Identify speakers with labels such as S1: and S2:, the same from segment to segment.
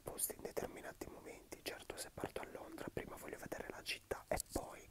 S1: posti in determinati momenti. Certo, se parto a Londra prima voglio vedere la città e poi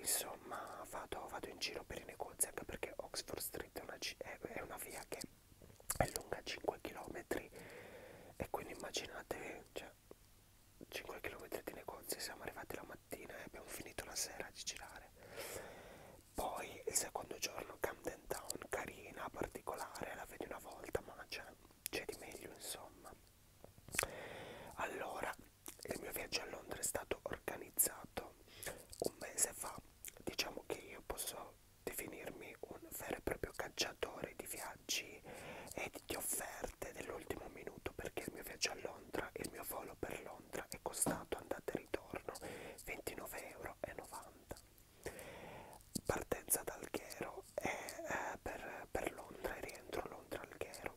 S1: insomma vado in giro per i negozi, anche perché Oxford Street è una via che è lunga 5 km e quindi immaginatevi, cioè 5 km di negozi, siamo arrivati la mattina e abbiamo finito la sera di girare. Poi il secondo giorno Camden Town, carina, particolare, la vedi una volta, ma c'è di meglio insomma. Allora, il mio viaggio a Londra è stato organizzato un mese fa. Diciamo che io posso definirmi un vero e proprio cacciatore di viaggi e di offerte dell'ultimo minuto, perché il mio viaggio a Londra, il mio volo per Londra è costato andata e ritorno 29,90 €. Partenza da Alghero e per Londra e rientro a Londra Alghero.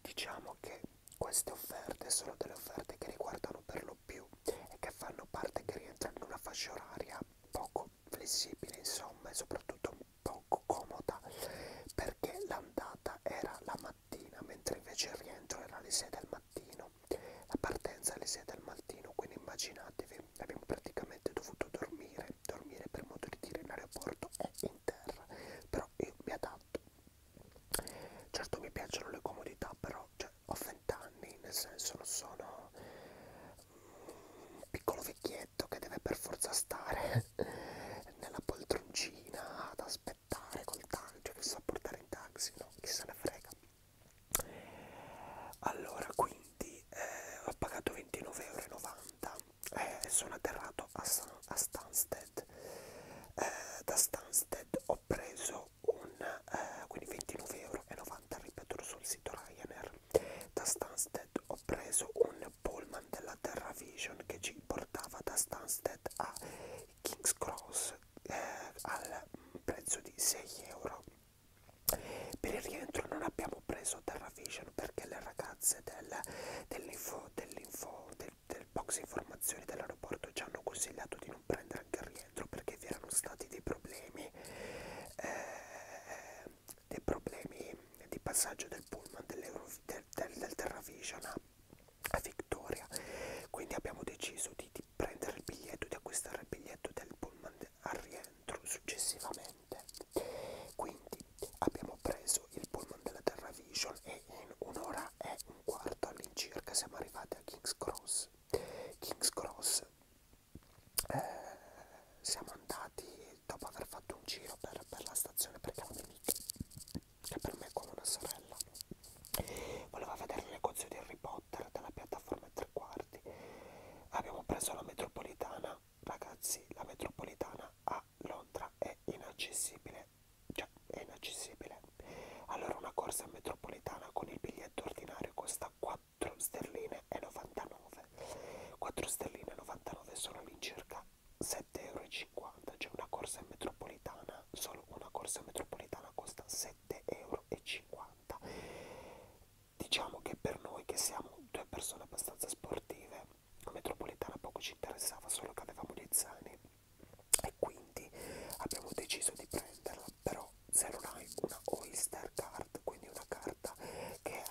S1: Diciamo che queste offerte sono delle offerte che riguardano per lo più e che fanno parte, che rientrano in una fascia oraria poco flessibile insomma, e soprattutto poco comoda, perché l'andata era la mattina mentre invece il rientro era alle 6 del mattino, la partenza alle 6 del mattino, quindi immaginatevi, abbiamo praticamente dovuto dormire per modo di dire in aeroporto e in terra, però io mi adatto. Certo mi piacciono le comodità, però cioè, ho 20 anni, nel senso non sono un piccolo vecchietto che deve per forza stare nella poltroncina ad aspettare col taxi, cioè che sa portare in taxi, no? Chi se ne frega. Allora, quindi ho pagato 29,90 € e sono atterrato a Stansted. Da Stansted ho preso quindi 29,90 €, ripeto, sul sito Ryanair. Da Stansted ho preso un pullman della TerraVision che ci portava da Stansted a King's Cross al prezzo di 6 €. Per il rientro non abbiamo preso TerraVision perché le ragazze del box informazioni dell'aeroporto ci hanno consigliato di non prendere anche il rientro perché vi erano stati dei problemi di passaggio del pullman del TerraVision a Victoria. Quindi abbiamo deciso di prendere il biglietto, di acquistare il biglietto del pullman al rientro successivamente. Quindi abbiamo preso il pullman della TerraVision e in 1 ora e un quarto all'incirca siamo arrivati a King's Cross. King's Cross siamo andati dopo aver fatto un giro per la stazione, perché la mia amica, che per me è come una sorella, voleva vedere il negozio di Harry Potter della piattaforma 3/4. Abbiamo preso la metropolitana. Ragazzi, la metropolitana a Londra è inaccessibile, cioè è inaccessibile. Allora una corsa in metropolitana con il biglietto ordinario costa 4 sterline e 99. 4 sterline e 99 sono all'incirca 7,50 €, cioè una corsa in metropolitana, solo una corsa in metropolitana costa 7,50 €. Diciamo che per noi che siamo due persone abbastanza sportive, la metropolitana poco ci interessava, solo che avevamo gli zaini e quindi abbiamo deciso di prenderla. Però se non hai una Oyster Card, quindi una carta che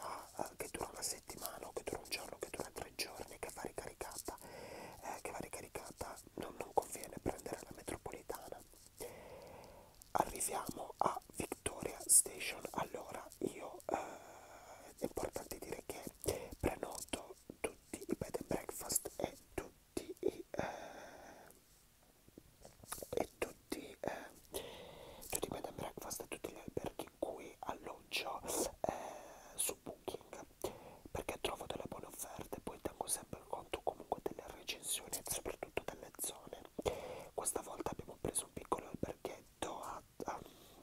S1: dura una settimana o che dura un giorno, che dura 3 giorni, che va ricaricata, non conviene prendere la metropolitana. Arriviamo a Victoria Station. Allora io è importante dire che prenoto tutti i bed and breakfast tutti i bed and breakfast e tutti gli alberghi in cui alloggio su Booking, perché trovo delle buone offerte, poi tengo sempre conto comunque delle recensioni e soprattutto delle zone. Questa volta abbiamo preso un piccolo alberghetto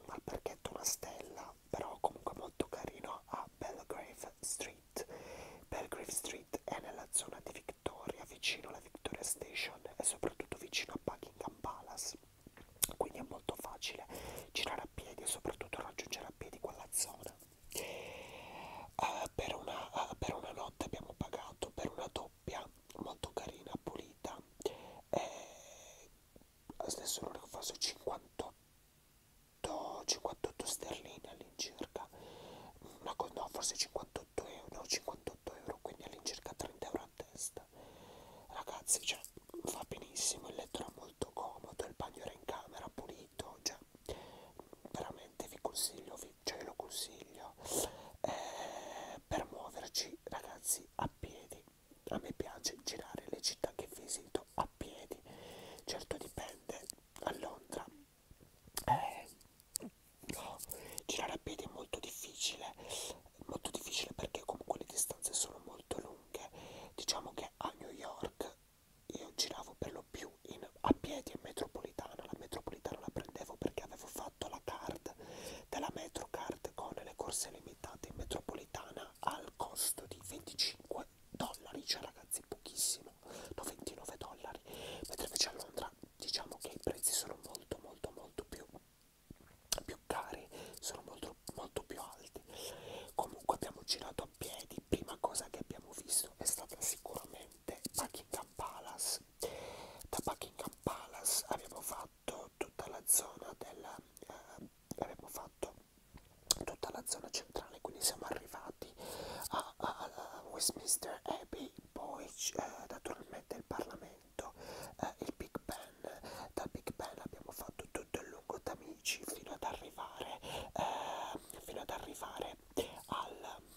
S1: alberghetto una stella, però comunque molto carino, a Belgrave Street. Belgrave Street è nella zona di Victoria, vicino alla Victoria Station e soprattutto vicino a Buckingham Palace, quindi è molto facile girare a piedi e soprattutto raggiungere a piedi quella zona. Per una notte abbiamo pagato per una doppia molto carina, pulita, adesso non ricordo, forse 58 sterline all'incirca, no, forse 58 euro, no, 58 euro, quindi all'incirca 30 € a ragazzi, cioè va benissimo, il letto era molto comodo, il bagno era in camera pulito, cioè veramente vi consiglio, cioè lo consiglio. Per muoverci, ragazzi, a piedi. A me piace girare le città che visito a piedi. Certo dipende, a Londra no, girare a piedi è molto difficile perché comunque le distanze sono molto lunghe. Diciamo che a New York io giravo per lo più a piedi in metropolitana. La metropolitana la prendevo perché avevo fatto la card della Metrocard con le corse limitate in metropolitana al costo di $25, cioè ragazzi pochissimo, no, $29, mentre invece a Londra diciamo che i prezzi sono molto più cari, sono molto più alti. Comunque abbiamo girato a piedi, prima cosa che abbiamo visto è stata sicuramente Buckingham Palace. Da Buckingham Palace abbiamo fatto tutta la zona abbiamo fatto tutta la zona centrale, quindi siamo arrivati a Westminster Abbey, poi naturalmente il Parlamento, il Big Ben. Dal Big Ben abbiamo fatto tutto il lungo Tamigi fino ad arrivare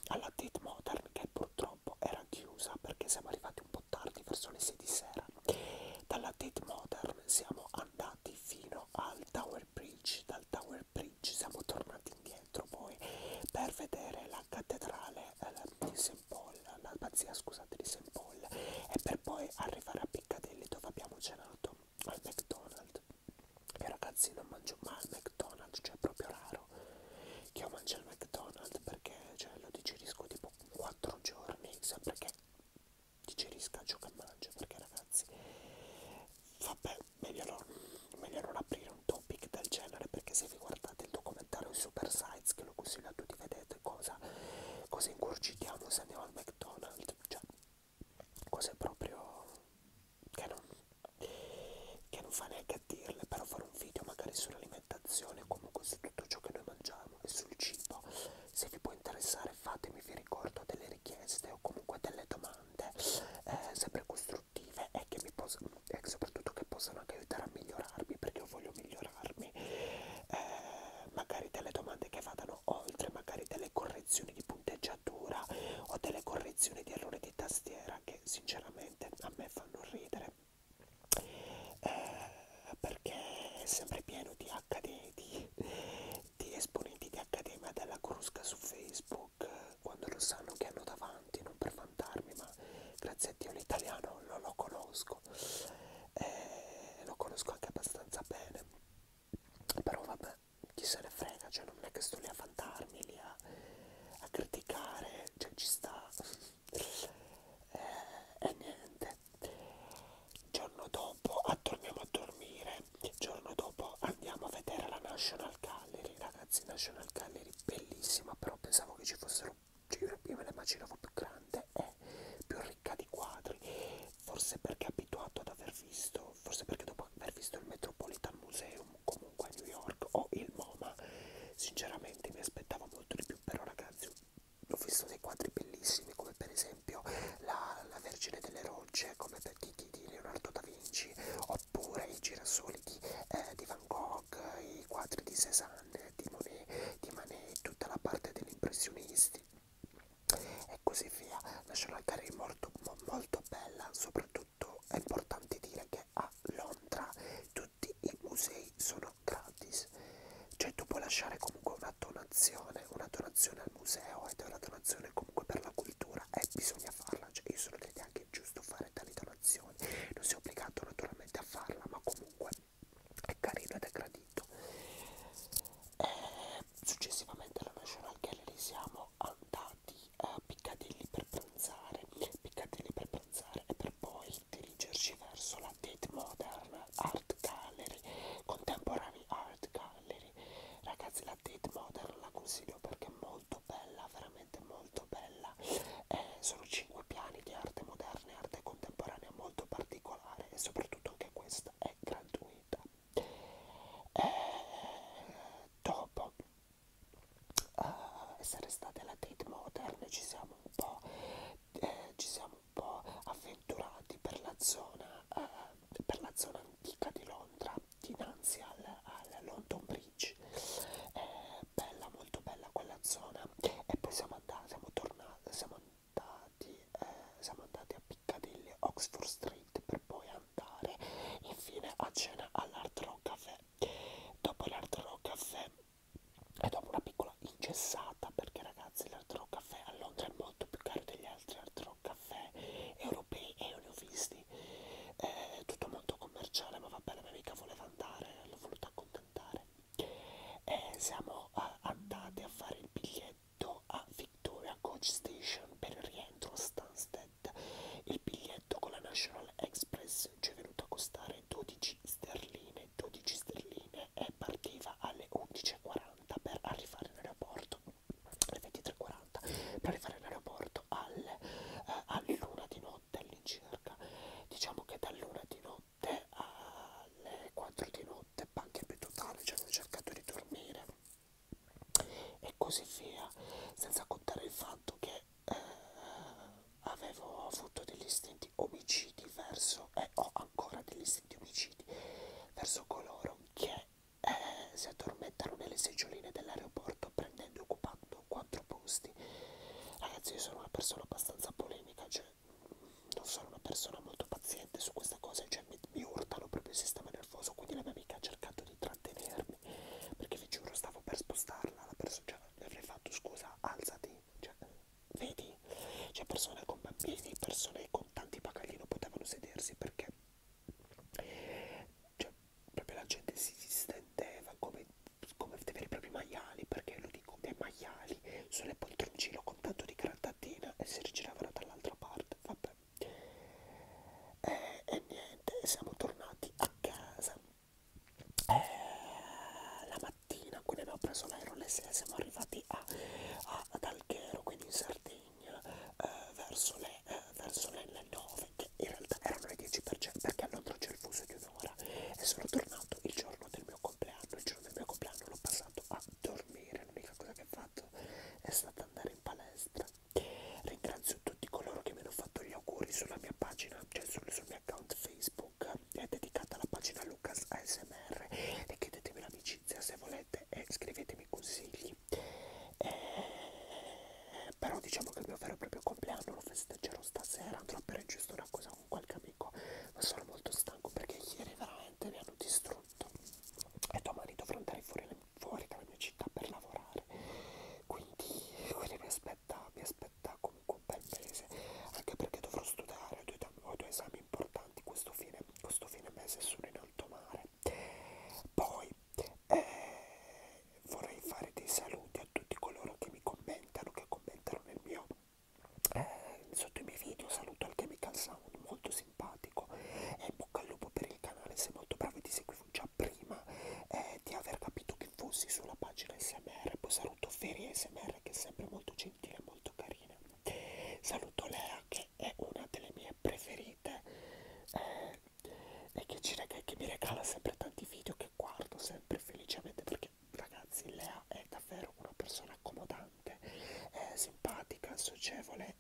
S1: alla Tate Modern, che purtroppo era chiusa perché siamo arrivati un po' tardi, verso le 6 di sera. Dalla Tate Modern siamo andati fino al Tower Bridge, dal Tower Bridge siamo tornati indietro poi per vedere la cattedrale di St. Paul, l'abbazia, scusate, di St. Paul, e per poi arrivare a Piccadilly dove abbiamo cenato al McDonald's. E ragazzi, non mangio mai al McDonald's, cioè è proprio raro che io mangi al McDonald's perché cioè, lo digerisco tipo 4 giorni, sempre che digerisca ciò che mangio, perché ragazzi, vabbè, meglio non aprire un topic del genere, perché se vi guardate il documentario Super Size, che lo consiglio a tutti, vedete cosa ingurgitiamo se andiamo al McDonald's, cioè cose proprio che non fa neanche a dirle. Però fare un video magari sull'alimentazione o comunque su tutto ciò che noi mangiamo e sul cibo, se vi può interessare fatemi, vi ricordo, delle richieste o comunque delle domande sempre costruttive e che mi possono, e soprattutto che possano anche aiutare a migliorarmi, perché io voglio migliorarmi. Magari delle domande che vadano oltre, magari delle correzioni di punteggiatura o delle correzioni di errore di tastiera che sinceramente a me fanno ridere, perché è sempre pieno di HD, di esponenti di accademia della Crusca su Facebook, quando lo sanno che hanno davanti, non per vantarmi, ma grazie a Dio l'italiano lo conosco, lo conosco anche abbastanza bene, però vabbè, chi se ne frega, cioè non è che sto lì a vantarmi, lì a criticare, cioè ci sta. E niente, giorno dopo torniamo a dormire, il giorno dopo andiamo a vedere la National Gallery. Ragazzi, National Gallery bellissima, però pensavo che ci fossero, cioè io me la immaginavo più grande e più ricca di quadri, forse perché abituato ad aver visto, forse perché dopo aver visto il Metropolitan Museum comunque a New York o il MoMA, sinceramente mi aspettavo molto di più. Però ragazzi, ho visto dei quadri bellissimi, come per esempio la Vergine delle Rocce, come per di Leonardo da Vinci, oppure i girasoli di Van Gogh, i quadri di Cézanne, di Monet, di Manet, tutta la parte degli impressionisti e così via. National Gallery molto bella, soprattutto è importante dire che a Londra tutti i musei sono gratis, cioè tu puoi lasciare comunque una donazione al museo, ed è una donazione comunque per la cultura e bisogna farla, cioè io sono dell'idea che è giusto fare tali donazioni, non sei obbligato naturalmente a farla, ma comunque è carino ed è gradito. Successivamente alla National Gallery siamo andati a Piccadilly per pranzare, e per poi dirigerci verso la Tate Modern Art Gallery, Contemporary Art Gallery. Ragazzi, la Tate Modern la consiglio perché è molto bella, veramente molto bella. Sono 5 piani di arte moderna e arte contemporanea molto particolare, e soprattutto anche questa è gratuita. Dopo essere state alla Tate Modern ci siamo un po' avventurati per la per la zona antica di Londra, dinanzi al London Bridge. Bella, molto bella quella zona. E poi siamo andati a Piccadilly, Oxford Street, per poi andare infine a cena all'Hard Rock Café. Dopo l'Hard Rock Café e dopo una piccola ingessata, perché ragazzi l'Hard Rock Café a Londra è molto più caro degli altri Hard Rock Café europei e io ne ho visti, tutto molto commerciale, ma vabbè, la mia amica voleva andare, l'ho voluta accontentare. E siamo andati a fare il biglietto a Victoria Coach Station per il rientro a Stansted. Il biglietto con la National Express ci è venuto a costare 12 sterline e partiva alle 11:40 per arrivare in aeroporto, alle 23:40 per arrivare in aeroporto all'una di notte all'incirca. Diciamo che dall'una di notte alle 4 di notte panche più totale, ci hanno cercato di dormire e così via, senza contare il fatto che avevo avuto degli istinti omicidi verso, e ho ancora degli istinti omicidi verso coloro che si addormentano nelle seggioline dell'aeroporto prendendo e occupando 4 posti. Ragazzi, io sono una persona abbastanza polemica, cioè non sono una persona molto paziente su queste cose, cioè mi urtano proprio il sistema nervoso, quindi la mia amica ha cercato di trattenermi, perché vi giuro stavo per spostarla, la persona, cioè le avrei fatto scusa, alzati, cioè, vedi, c'è persone con bambini, persone con tanti bagagli non potevano sedersi perché, cioè, proprio la gente si stendeva come dei propri maiali, perché lo dico, dei maiali sulle poltroncino con tanto di grattatina e si rigiravano dall'altra parte, vabbè. E niente, siamo tornati a casa la mattina, quindi abbiamo preso l'aereo alle 6, siamo arrivati ad Alghero, quindi in Sardegna, verso le 9, che in realtà erano le 10 perché a Londra c'è il fuso di un'ora, e sono tornato il giorno del mio compleanno. Il giorno del mio compleanno l'ho passato a dormire, l'unica cosa che ho fatto è stata andare in palestra. Ringrazio tutti coloro che mi hanno fatto gli auguri sulla mia pagina, cioè sul mio account Facebook, è dedicata alla pagina Lucas ASMR, e chiedetemi l'amicizia se volete e scrivetemi consigli. Però diciamo che il mio vero e proprio compleanno lo festeggerò stasera, andrò a bere giusto una cosa con qualche amico, ma sono molto stanco perché ieri veramente mi hanno distrutto e domani dovrò andare fuori dalla mia città per lavorare, quindi mi aspetta comunque un bel mese, anche perché dovrò studiare, ho due esami importanti questo fine mese, sono in alto mare. Poi vorrei fare dei saluti a tutti coloro che mi commentano, che commentano sotto i miei video. Saluto al Chemical Sound, molto simpatico, e in bocca al lupo per il canale, sei molto bravo e ti seguivo già prima di aver capito che fossi sulla pagina SMR. Poi saluto Ferie SMR, che è sempre molto gentile e molto carina. Saluto Lea, che è una delle mie preferite, e che mi regala sempre tanti video che guardo sempre felicemente, perché ragazzi Lea è davvero una persona accomodante, simpatica, socievole